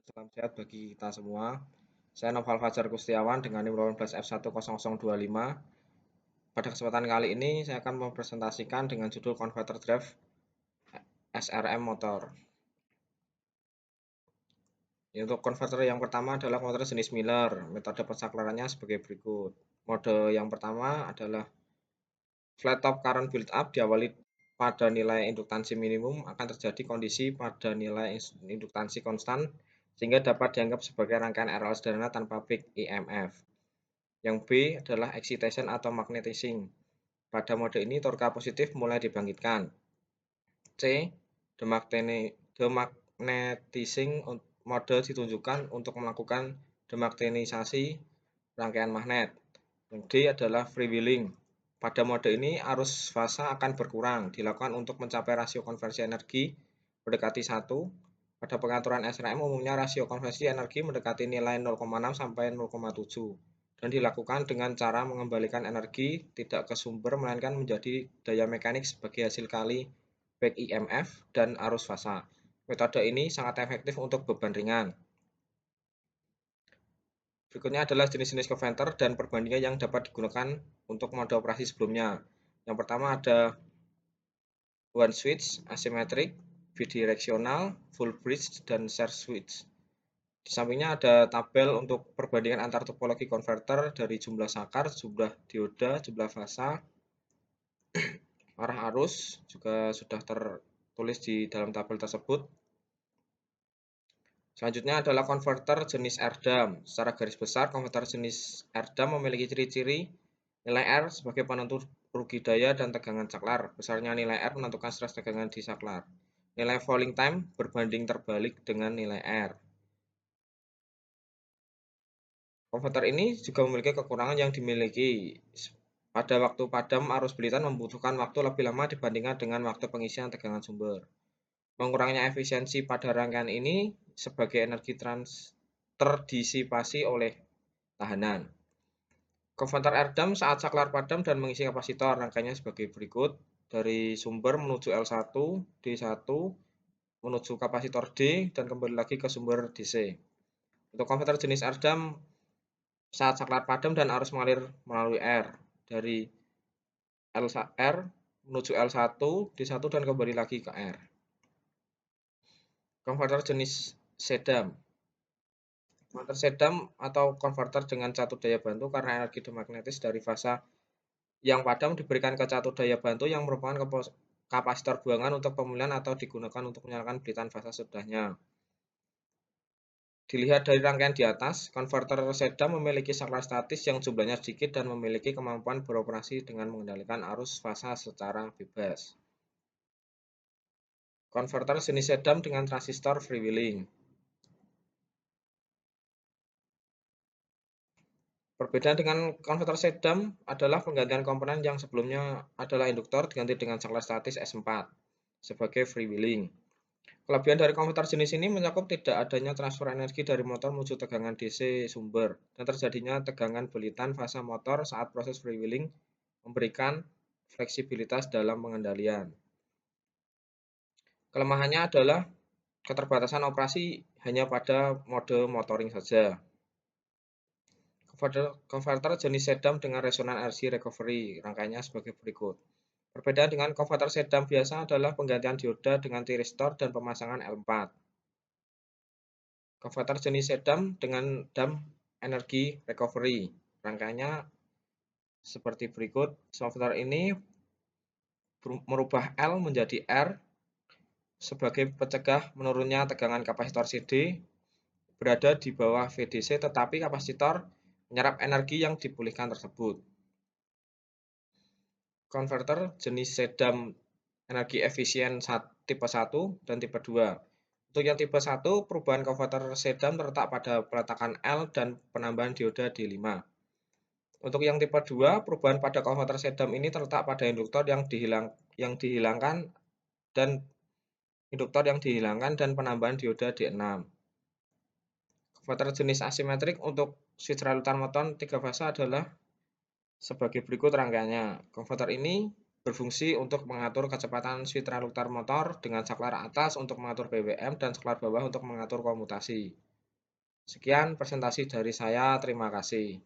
Salam sehat bagi kita semua. Saya Noval Fajar Kustiawan dengan NIM 18F10025. Pada kesempatan kali ini saya akan mempresentasikan dengan judul Converter Drive SRM Motor. Untuk konverter yang pertama adalah konverter jenis Miller. Metode pensaklarannya sebagai berikut. Mode yang pertama adalah flat top current build up diawali pada nilai induktansi minimum, akan terjadi kondisi pada nilai induktansi konstan sehingga dapat dianggap sebagai rangkaian RL sederhana tanpa peak EMF. Yang B adalah excitation atau magnetizing. Pada mode ini torka positif mulai dibangkitkan. C. Demagnetizing mode ditunjukkan untuk melakukan demagnetisasi rangkaian magnet. Yang D adalah freewheeling. Pada mode ini arus fasa akan berkurang, dilakukan untuk mencapai rasio konversi energi mendekati 1. Pada pengaturan SRM umumnya rasio konversi energi mendekati nilai 0,6 sampai 0,7 dan dilakukan dengan cara mengembalikan energi tidak ke sumber melainkan menjadi daya mekanik sebagai hasil kali back EMF dan arus fasa. Metode ini sangat efektif untuk beban ringan. Berikutnya adalah jenis-jenis converter dan perbandingan yang dapat digunakan untuk mode operasi sebelumnya. Yang pertama ada one switch, asymmetric, bidireksional, full bridge, dan share switch. Di sampingnya ada tabel untuk perbandingan antar topologi konverter dari jumlah sakar, jumlah dioda, jumlah fasa, arah arus juga sudah tertulis di dalam tabel tersebut. Selanjutnya adalah konverter jenis RDAM. Secara garis besar, konverter jenis RDAM memiliki ciri-ciri nilai R sebagai penentu rugi daya dan tegangan saklar. Besarnya nilai R menentukan stres tegangan di saklar. Nilai falling time berbanding terbalik dengan nilai R. Konverter ini juga memiliki kekurangan yang dimiliki. Pada waktu padam arus bilitan membutuhkan waktu lebih lama dibandingkan dengan waktu pengisian tegangan sumber. Mengurangnya efisiensi pada rangkaian ini sebagai energi terdisipasi oleh tahanan. Konverter RDAM saat saklar padam dan mengisi kapasitor rangkaiannya sebagai berikut. Dari sumber menuju L1, D1, menuju kapasitor D, dan kembali lagi ke sumber DC. Untuk konverter jenis RDAM saat saklar padam dan arus mengalir melalui R. Dari R menuju L1, D1, dan kembali lagi ke R. Konverter jenis SEDAM. Konverter SEDAM atau konverter dengan catur daya bantu karena energi demagnetis dari fasa yang padam diberikan ke catur daya bantu yang merupakan kapasitor buangan untuk pemulihan atau digunakan untuk menyalakan bilitan fasa sesudahnya. Dilihat dari rangkaian di atas, konverter SEDAM memiliki saklar statis yang jumlahnya sedikit dan memiliki kemampuan beroperasi dengan mengendalikan arus fasa secara bebas. Konverter jenis SEDAM dengan transistor freewheeling. Perbedaan dengan konverter SEDAM adalah penggantian komponen yang sebelumnya adalah induktor diganti dengan saklar statis S4 sebagai freewheeling. Kelebihan dari konverter jenis ini mencakup tidak adanya transfer energi dari motor menuju tegangan DC sumber dan terjadinya tegangan bilitan fasa motor saat proses freewheeling memberikan fleksibilitas dalam pengendalian. Kelemahannya adalah keterbatasan operasi hanya pada mode motoring saja. Konverter jenis SEDAM dengan resonan energy recovery rangkaiannya sebagai berikut. Perbedaan dengan konverter SEDAM biasa adalah penggantian dioda dengan tiristor dan pemasangan L4. Konverter jenis SEDAM dengan DAM energy recovery rangkaiannya seperti berikut. Konverter ini merubah L menjadi R sebagai pencegah menurunnya tegangan kapasitor CD berada di bawah VDC tetapi kapasitor menyerap energi yang dipulihkan tersebut. Konverter jenis SEDAM energi efisien tipe 1 dan tipe 2. Untuk yang tipe 1, perubahan konverter SEDAM terletak pada peletakan L dan penambahan dioda D5. Untuk yang tipe 2, perubahan pada konverter SEDAM ini terletak pada induktor yang dihilangkan dan penambahan dioda D6. Konverter jenis asimetrik untuk switch ralutan motor 3 fasa adalah sebagai berikut rangkaiannya. Konverter ini berfungsi untuk mengatur kecepatan switch ralutan motor dengan saklar atas untuk mengatur BWM dan saklar bawah untuk mengatur komutasi. Sekian presentasi dari saya, terima kasih.